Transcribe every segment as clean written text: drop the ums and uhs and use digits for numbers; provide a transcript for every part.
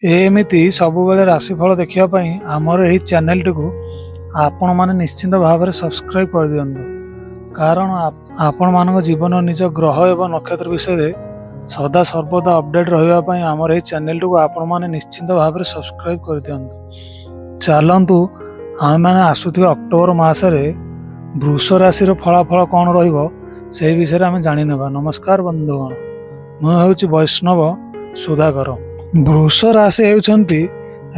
एमती सबुबले राशिफल देखापी आमर यही चैनल टी आपण मैंने निश्चिंत भाव में सब्सक्राइब कर दिंतु। कारण आपण मान जीवन निज ग्रह एवं नक्षत्र विषय सदा सर्वदा अपडेट रही आमर यही चैनल टी आपण मैंने निश्चिंत भाव में सब्सक्राइब कर दिंतु। चलतु आम मैंने आसुवा अक्टोबर मसरे वृष राशि फलाफल कौन रे विषय आम जाने। नमस्कार बंधुगण, मुझे वैष्णव सुधाकर। वृष राशि होती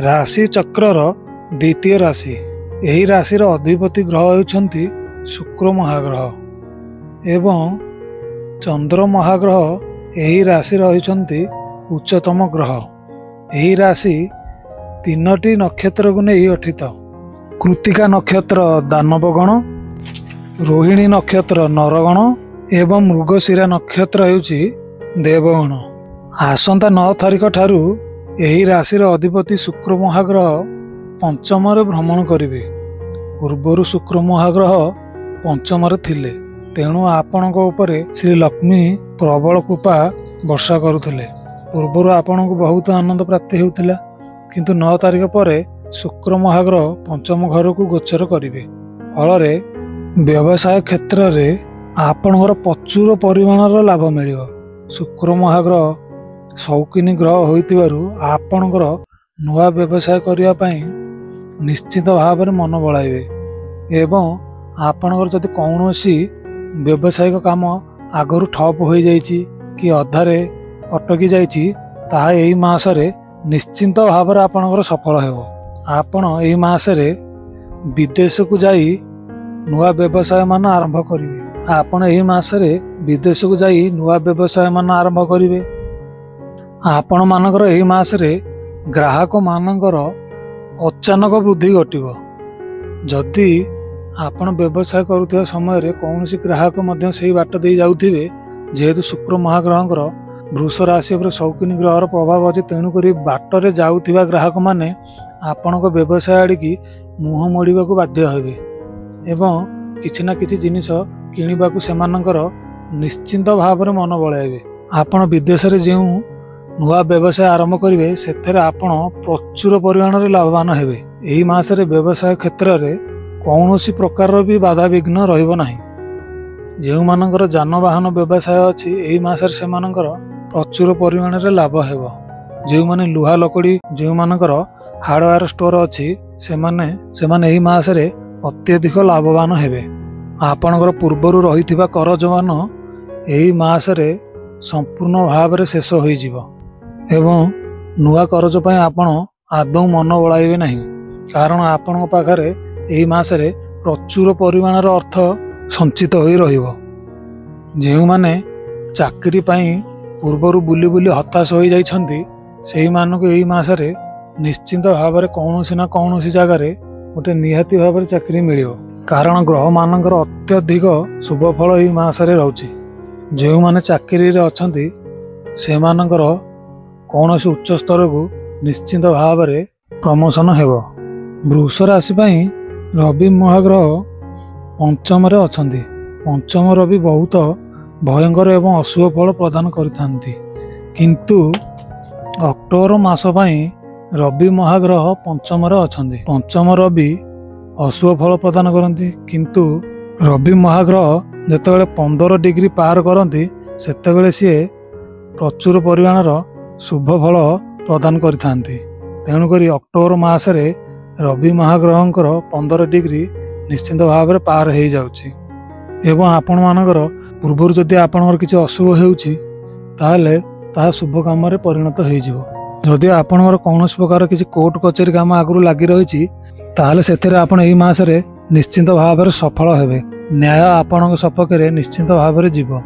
राशि चक्रर द्वितीय राशि। यही राशिर अधिपति ग्रह होती शुक्र महाग्रह एवं चंद्र महाग्रह यही राशि होती उच्चतम ग्रह। यही राशि तीनोटी नक्षत्र को नहीं गठित। कृतिका नक्षत्र दानवगण, रोहिणी नक्षत्र नरगण एवं मृगशिरा नक्षत्र होती देवगण। आसंता 9 तारिख ठारू यही राशिर अधिपति शुक्र महाग्रह पंचम भ्रमण करेंगे। पूर्वर शुक्र महाग्रह पंचम थिले, तेणु आपण श्री लक्ष्मी प्रबल कृपा वर्षा करुले। पूर्वर आपण को बहुत आनंद प्राप्ति होता, किंतु 9 तारिख पर शुक्र महाग्रह पंचम घर को गोचर करेंगे। फल व्यवसाय क्षेत्र में आपणकर प्रचुर परिमाणर लाभ मिल। शुक्र महाग्रह शौकीनी ग्रह होइतिबारु आपणकर नुआ व्यवसाय करने निश्चित भाव में मन बढ़ाइबे एवं आपणकर जदि कौनसी व्यवसायिक काम आगरू ठप हो जाइछि कि अधारे अटकी जाइछि ताहा एही मासरे निश्चित भाव में आपणकर सफल हेबो। आपण एही मासरे विदेश को जाई नुआ व्यवसाय मान आरंभ करिवे। आपण एही मासरे विदेश को जाई नुआ व्यवसाय मान आरंभ करिवे। आपण मानकर एही मासरे ग्राहक मानकर अचानक वृद्धि घटिबो। जदि आपण व्यवसाय करुवा समय रे कौनसी ग्राहक मध्य सही बाट दे जाउथिबे, जेहेतु शुक्र महाग्रहंकर वृष राशि पर शौकीनी ग्रहर प्रभाव अच्छे, तेणुक बाटरे जाउथिबा ग्राहक माने आपणक व्यवसाय आड़िकी मुह मोड़ाक बाध्य हेबे एवं किछि ना किछि जिनिस किणिबाकू सेमानंकर निश्चिंत भाव में मन बळाइबे। आपण विदेश रे जेउ नुआ व्यवसाय आरंभ करेंगे से प्रचुर परिमाण में लाभवान हेबे। एही मासरे व्यवसाय क्षेत्र में कौनसी प्रकार भी बाधा विघ्न रहिबो नाही। जेउ मानकर जानवाहन व्यवसाय अच्छी एही मासरे सेमानंकर प्रचुर परिमाण में लाभ हेबो। जेउ माने लुहा लकड़ी जेउ मानकर हार्डवेयर स्टोर अच्छी सेमाने एही मासरे अत्यधिक लाभवान हेबे। आपणकर पूर्वर रहिथिबा करज मान एही मासरे संपूर्ण भाव में शेष हो जिवो एवं नुआ करज पई आपण आदौ मन बळाइबे नाही। कारण आपण पाखरे एही मासरे प्रचुर परिमाणर अर्थ संचित होई रहिबो। जेउ माने चाकरी पई पूर्वर बुली बुली हताश हो जाइछन्ती सेही मानक एही मासरे निश्चित भाव में कौनसी ना कौनसी जगार गोटे निहाती भाव में चाकरी मिलिबो। कारण ग्रह मानकर अत्यधिक शुभ फल एही मासरे रहउछि। जेउ माने चाकरी रे अछन्ती सेमानकर कौनसी उच्च स्तर को निश्चित भाव में प्रमोशन हेबो। वृष राशि पई रवि महाग्रह पंचम रे अछन्ती। पंचम रवि बहुत भयंकर एवं अशुभ फल प्रदान करिथांती, किंतु अक्टोबर मास पई रवि महाग्रह पंचम रे अछन्ती। पंचम रवि अशुभ फल प्रदान करती, किंतु रवि महाग्रह जेतेबेले 15 डिग्री पार करती सेतेबेले सी प्रचुर परिमाणर शुभ फल प्रदान करिथांती। तेणुकरी अक्टोबर मासरे रवि महाग्रहंकर 15 डिग्री निश्चित भाव में पार हो जाउछि एवं आपण मानकर पूर्वर जदि आपणकर किछि अशुभ हेउछि ताहले ताहा शुभ काम रे परिणत हो जिवो। जदि आपणकर कौनसी प्रकार किछि कोर्ट कचेरी काम आगु लागि रहिछि ताहले सेथिरे आपण एही मासरे निश्चित भाव में सफल हेबे। न्याय आपण सपक्ष में निश्चित भाव में जीव।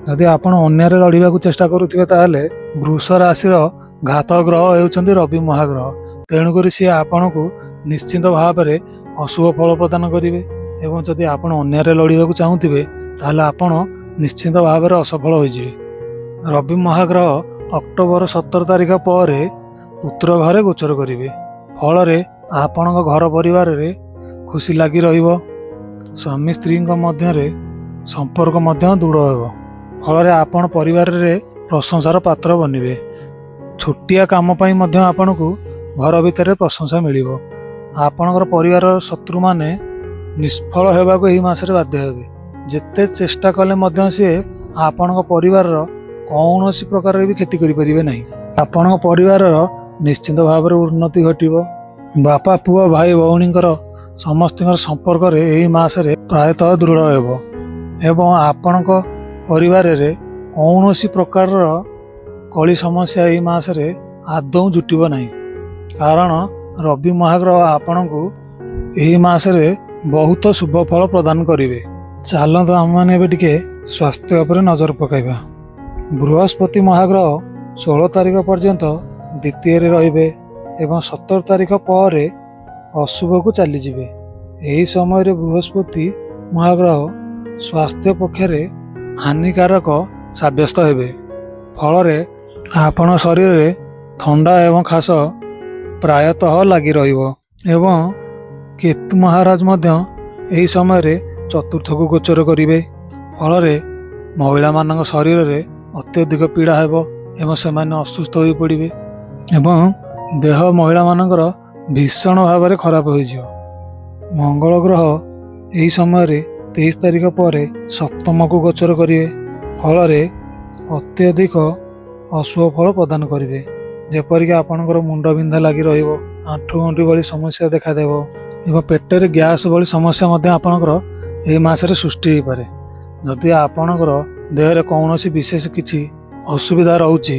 जदि आप अन्याय लड़ाक चेष्टा करुवे ताहले वृष राशि घात ग्रह होउछन्ति रवि महाग्रह। तेणुक सी आपण को निश्चित भाव में अशुभ फल प्रदान करेंगे एवं जदि आप अन्याय लड़ाक चाहूथे ताहले आपण निश्चित भाव में असफल हो जाए। रवि महाग्रह अक्टोबर 17 तारिख पर पुत्र घरे गोचर करेंगे। फल आपण घर परिवार में खुशी लगी रहिबो। स्वामी स्त्री मध्य संपर्क दृढ़ हो। फल आपण परिवार रे प्रशंसार पात्र बनिबे। ଛୋଟିଆ କାମ ପାଇଁ ମଧ୍ୟ ଆପଣଙ୍କୁ ଘର ଭିତରେ ପ୍ରଶଂସା ମିଳିବ। ଆପଣଙ୍କର ପରିବାରର ଶତ୍ରୁମାନେ ନିଷ୍ଫଳ ହେବାକୁ ଏହି ମାସରେ ବାଧ୍ୟ ହେବେ। ଯେତେ ଚେଷ୍ଟା କଲେ ମଧ୍ୟ ସିଏ ଆପଣଙ୍କ ପରିବାରର କୌଣସି ପ୍ରକାରରେ ବି କ୍ଷତି କରିପାରିବେ ନାହିଁ। ଆପଣଙ୍କ ପରିବାରର ନିଶ୍ଚିନ୍ତ ଭାବରେ ଉନ୍ନତି ଘଟିବ। ବାପା ପୁଅ ଭାଇ ଭଉଣୀଙ୍କର ସମସ୍ତଙ୍କର ସମ୍ପର୍କରେ ଏହି ମାସରେ ପ୍ରାୟତଃ ଦୃଢ଼ ହେବ ଏବଂ ଆପଣଙ୍କ ପରିବାରରେ କୌଣସି ପ୍ରକାରର କଳି ସମସ୍ୟା ଏହି ମାସରେ ଆଦୌ ଜୁଟିବ ନାହିଁ। କାରଣ ରବି ମହାଗ୍ରହ ଆପଣଙ୍କୁ ଏହି ମାସରେ ବହୁତ ଶୁଭ ଫଳ ପ୍ରଦାନ କରିବେ। ଚାଲନ୍ତୁ ଆମମାନେ ଏବେ ଟିକେ ସ୍ୱାସ୍ଥ୍ୟ ଉପରେ ନଜର ପକାଇବା। ବୃହସ୍ପତି ମହାଗ୍ରହ 16 ତାରିଖ ପର୍ଯ୍ୟନ୍ତ ଦ୍ୱିତୀୟରେ ରହିବେ ଏବଂ 17 ତାରିଖ ପରେ ଅଶୁଭକୁ ଚାଲିଯିବେ। ଏହି ସମୟରେ ବୃହସ୍ପତି ମହାଗ୍ରହ ସ୍ୱାସ୍ଥ୍ୟ ପକ୍ଷରେ ହାନିକାରକ ସାବ୍ୟସ୍ତ ହେବେ। ଫଳରେ ଆପଣ ଶରୀରରେ ଥଣ୍ଡା ଏବଂ ଖାସ ପ୍ରାୟତଃ ଲାଗି ରହିବ ଏବଂ କେତୁ ମହାରାଜ ମଧ୍ୟ ଏହି ସମୟରେ ଚତୁର୍ଥକୁ ଗୋଚର କରିବେ। ଫଳରେ ମହିଳାମାନଙ୍କ ଶରୀରରେ ଅତ୍ୟଧିକ ପୀଡ଼ା ହେବ ଏବଂ ସେମାନେ ଅସୁସ୍ଥ ହୋଇପଡ଼ିବେ ଏବଂ ଦେହ ମହିଳାମାନଙ୍କର ଭୀଷଣ ଭାବରେ ଖରାପ ହୋଇଯିବ। ମଙ୍ଗଳ ଗ୍ରହ ଏହି ସମୟରେ 23 ତାରିଖ ପରେ ସପ୍ତମକୁ ଗୋଚର କରିବେ। ଫଳରେ ଅତ୍ୟଧିକ ଅଶୁଭ ଫଳ ପ୍ରଦାନ କରିବେ। ଯେପରିକି ଆପଣଙ୍କର ମୁଣ୍ଡ ବିନ୍ଧା ଲାଗି ରହିବ, ଆଣ୍ଠୁ ଗଣ୍ଠି ଭଳି ସମସ୍ୟା ଦେଖାଦେବ ଏବଂ ପେଟରେ ଗ୍ୟାସ୍ ଭଳି ସମସ୍ୟା ମଧ୍ୟ ଆପଣଙ୍କର ଏହି ମାସରେ ସୃଷ୍ଟି ହୋଇପାରେ। ଯଦି ଆପଣଙ୍କର ଦେହରେ କୌଣସି ବିଶେଷ କିଛି ଅସୁବିଧା ରହୁଛି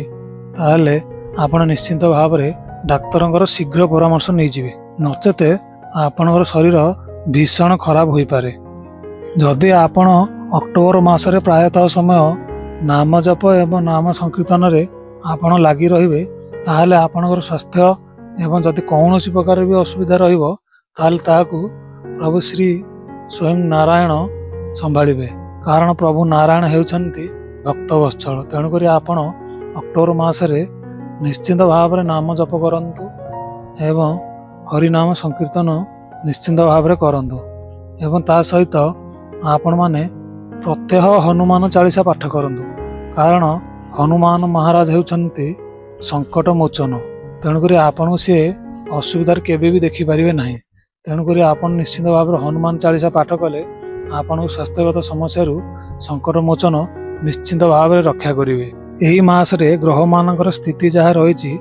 ତାହେଲେ ଆପଣ ନିଶ୍ଚିନ୍ତ ଭାବରେ ଡାକ୍ତରଙ୍କର ଶୀଘ୍ର ପରାମର୍ଶ ନେଇଯିବେ, ନଚେତ ଆପଣଙ୍କର ଶରୀର ଭୀଷଣ ଖରାପ ହୋଇପାରେ। ଯଦି ଆପଣ ଅକ୍ଟୋବର ମାସରେ ପ୍ରାୟତଃ ସମୟ ନାମ ଜପ ଏବଂ ନାମ ସଂକୀର୍ତ୍ତନରେ ଆପଣ ଲାଗି ରହିବେ ତାହେଲେ ଆପଣଙ୍କର ସ୍ୱାସ୍ଥ୍ୟ ଏବଂ ଯଦି କୌଣସି ପ୍ରକାର ବି ଅସୁବିଧା ରହିବ ତାହେଲେ ତାହାକୁ ପ୍ରଭୁ ଶ୍ରୀ ସ୍ୱୟଂ ନାରାୟଣ ସମ୍ଭାଳିବେ। କାରଣ ପ୍ରଭୁ ନାରାୟଣ ହେଉଛନ୍ତି ଭକ୍ତବତ୍ସଳ। ତେଣୁକରି ଆପଣ ଅକ୍ଟୋବର ମାସରେ ନିଶ୍ଚିନ୍ତ ଭାବରେ ନାମ ଜପ କରନ୍ତୁ ଏବଂ ହରିନାମ ସଂକୀର୍ତ୍ତନ ନିଶ୍ଚିନ୍ତ ଭାବରେ କରନ୍ତୁ ଏବଂ ତା ସହିତ ଆପଣମାନେ ପ୍ରତ୍ୟହ ହନୁମାନ ଚାଳିଶା ପାଠ କରନ୍ତୁ। କାରଣ ହନୁମାନ ମହାରାଜ ହେଉଛନ୍ତି ସଙ୍କଟ ମୋଚନ। ତେଣୁକରି ଆପଣଙ୍କୁ ସିଏ ଅସୁବିଧାରେ କେବେ ବି ଦେଖିପାରିବେ ନାହିଁ। ତେଣୁକରି ଆପଣ ନିଶ୍ଚିନ୍ତ ଭାବରେ ହନୁମାନ ଚାଳିଶା ପାଠ କଲେ ଆପଣଙ୍କୁ ସ୍ୱାସ୍ଥ୍ୟଗତ ସମସ୍ୟାରୁ ସଙ୍କଟ ମୋଚନ ନିଶ୍ଚିନ୍ତ ଭାବରେ ରକ୍ଷା କରିବେ। ଏହି ମାସରେ ଗ୍ରହମାନଙ୍କର ସ୍ଥିତି ଯାହା ରହିଛି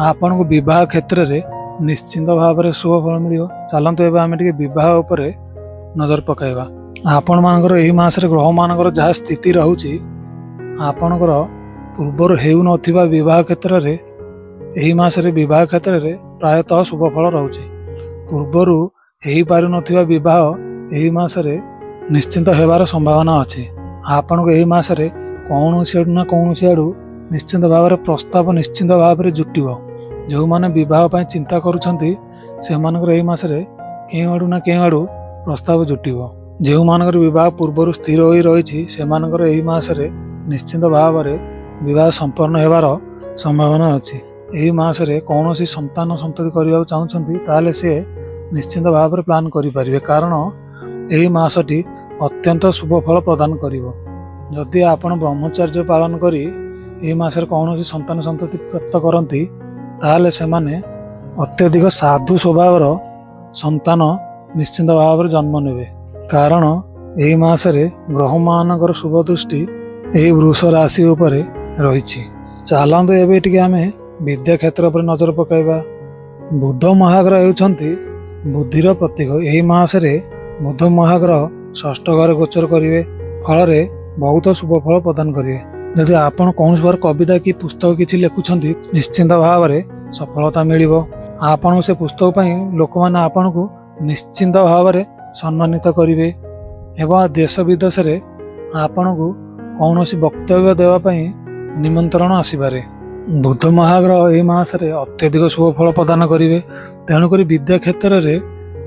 ଆପଣଙ୍କୁ ବିବାହ କ୍ଷେତ୍ରରେ ନିଶ୍ଚିନ୍ତ ଭାବରେ ଶୁଭ ଫଳ ମିଳିବ। ଚାଲନ୍ତୁ ଏବେ ଆମେ ଟିକେ ବିବାହ ଉପରେ ନଜର ପକାଇବା। ଆପଣମାନଙ୍କର ଏହି ମାସରେ ଗ୍ରହମାନଙ୍କର ଯାହା ସ୍ଥିତି ରହୁଛି ଆପଣଙ୍କର ପୂର୍ବରୁ ହେଉନଥିବା ବିବାହ କ୍ଷେତ୍ରରେ ଏହି ମାସରେ ବିବାହ କ୍ଷେତ୍ରରେ ପ୍ରାୟତଃ ଶୁଭ ଫଳ ରହୁଛି। ପୂର୍ବରୁ ହେଇପାରୁନଥିବା ବିବାହ ଏହି ମାସରେ ନିଶ୍ଚିନ୍ତ ହେବାର ସମ୍ଭାବନା ଅଛି। ଆପଣଙ୍କୁ ଏହି ମାସରେ କୌଣସି ଆଡ଼ୁ ନା କୌଣସି ଆଡ଼ୁ ନିଶ୍ଚିନ୍ତ ଭାବରେ ପ୍ରସ୍ତାବ ନିଶ୍ଚିନ୍ତ ଭାବରେ ଜୁଟିବ। ଯେଉଁମାନେ ବିବାହ ପାଇଁ ଚିନ୍ତା କରୁଛନ୍ତି ସେମାନଙ୍କର ଏହି ମାସରେ କେଉଁ ଆଡ଼ୁ ନା କେଉଁ ଆଡ଼ୁ ପ୍ରସ୍ତାବ ଜୁଟିବ। ଯେଉଁମାନଙ୍କର ବିବାହ ପୂର୍ବରୁ ସ୍ଥିର ହୋଇ ରହିଛି ସେମାନଙ୍କର ଏହି ମାସରେ ନିଶ୍ଚିନ୍ତ ଭାବରେ ବିବାହ ସମ୍ପନ୍ନ ହେବାର ସମ୍ଭାବନା ଅଛି। ଏହି ମାସରେ କୌଣସି ସନ୍ତାନ ସନ୍ତତି କରିବାକୁ ଚାହୁଁଛନ୍ତି ତାହେଲେ ସେ ନିଶ୍ଚିନ୍ତ ଭାବରେ ପ୍ଲାନ୍ କରିପାରିବେ। କାରଣ ଏହି ମାସଟି ଅତ୍ୟନ୍ତ ଶୁଭ ଫଳ ପ୍ରଦାନ କରିବ। ଯଦି ଆପଣ ବ୍ରହ୍ମଚର୍ଯ୍ୟ ପାଳନ କରି ଏହି ମାସରେ କୌଣସି ସନ୍ତାନ ସନ୍ତତି ପ୍ରାପ୍ତ କରନ୍ତି ତାହେଲେ ସେମାନେ ଅତ୍ୟଧିକ ସାଧୁ ସ୍ୱଭାବର ସନ୍ତାନ ନିଶ୍ଚିନ୍ତ ଭାବରେ ଜନ୍ମ ନେବେ। କାରଣ ଏହି ମାସରେ ଗ୍ରହମାନଙ୍କର ଶୁଭ ଦୃଷ୍ଟି ଏହି ବୃଷ ରାଶି ଉପରେ ରହିଛି। ଚାଲନ୍ତୁ ଏବେ ଟିକେ ଆମେ ବିଦ୍ୟା କ୍ଷେତ୍ର ଉପରେ ନଜର ପକାଇବା। ବୁଧ ମହାଗ୍ରହ ହେଉଛନ୍ତି ବୁଦ୍ଧିର ପ୍ରତୀକ। ଏହି ମାସରେ ବୁଧ ମହାଗ୍ରହ ଷଷ୍ଠ ଘରେ ଗୋଚର କରିବେ। ଫଳରେ ବହୁତ ଶୁଭ ଫଳ ପ୍ରଦାନ କରିବେ। ଯଦି ଆପଣ କୌଣସି ପ୍ରକାର କବିତା କି ପୁସ୍ତକ କିଛି ଲେଖୁଛନ୍ତି ନିଶ୍ଚିନ୍ତ ଭାବରେ ସଫଳତା ମିଳିବ। ଆପଣଙ୍କୁ ସେ ପୁସ୍ତକ ପାଇଁ ଲୋକମାନେ ଆପଣଙ୍କୁ ନିଶ୍ଚିନ୍ତ ଭାବରେ ସମ୍ମାନିତ କରିବେ ଏବଂ ଦେଶ ବିଦେଶରେ ଆପଣଙ୍କୁ କୌଣସି ବକ୍ତବ୍ୟ ଦେବା ପାଇଁ ନିମନ୍ତ୍ରଣ ଆସିପାରେ। ବୁଧ ମହାଗ୍ରହ ଏହି ମାସରେ ଅତ୍ୟଧିକ ଶୁଭ ଫଳ ପ୍ରଦାନ କରିବେ। ତେଣୁକରି ବିଦ୍ୟା କ୍ଷେତ୍ରରେ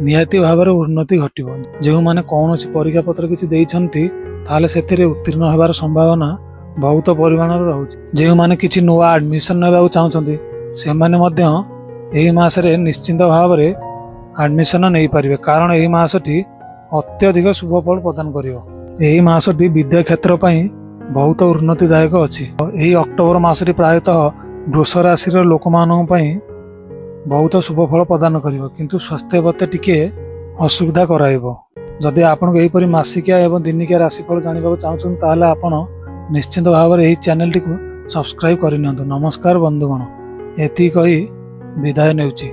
ନିହାତି ଭାବରେ ଉନ୍ନତି ଘଟିବ। ଯେଉଁମାନେ କୌଣସି ପରୀକ୍ଷା ପତ୍ର କିଛି ଦେଇଛନ୍ତି ତାହେଲେ ସେଥିରେ ଉତ୍ତୀର୍ଣ୍ଣ ହେବାର ସମ୍ଭାବନା ବହୁତ ପରିମାଣରେ ରହୁଛି। ଯେଉଁମାନେ କିଛି ନୂଆ ଆଡମିସନ ନେବାକୁ ଚାହୁଁଛନ୍ତି ସେମାନେ ମଧ୍ୟ ଏହି ମାସରେ ନିଶ୍ଚିନ୍ତ ଭାବରେ ଆଡମିସନ ନେଇପାରିବେ। କାରଣ ଏହି ମାସଟି ଅତ୍ୟଧିକ ଶୁଭ ଫଳ ପ୍ରଦାନ କରିବ। ଏହି ମାସଟି ବିଦ୍ୟା କ୍ଷେତ୍ର ପାଇଁ ବହୁତ ଉନ୍ନତିଦାୟକ ଅଛି। ଏହି ଅକ୍ଟୋବର ମାସଟି ପ୍ରାୟତଃ ବୃଷ ରାଶିର ଲୋକମାନଙ୍କ ପାଇଁ ବହୁତ ଶୁଭ ଫଳ ପ୍ରଦାନ କରିବ, କିନ୍ତୁ ସ୍ୱାସ୍ଥ୍ୟ ପ୍ରତି ଟିକେ ଅସୁବିଧା କରାଇବ। ଯଦି ଆପଣଙ୍କୁ ଏହିପରି ମାସିକିଆ ଏବଂ ଦିନିକିଆ ରାଶିଫଳ ଜାଣିବାକୁ ଚାହୁଁଛନ୍ତି ତାହେଲେ ଆପଣ ନିଶ୍ଚିନ୍ତ ଭାବରେ ଏହି ଚ୍ୟାନେଲଟିକୁ ସବସ୍କ୍ରାଇବ୍ କରିନିଅନ୍ତୁ। ନମସ୍କାର ବନ୍ଧୁଗଣ, ଏତିକି କହି ବିଦାୟ ନେଉଛି।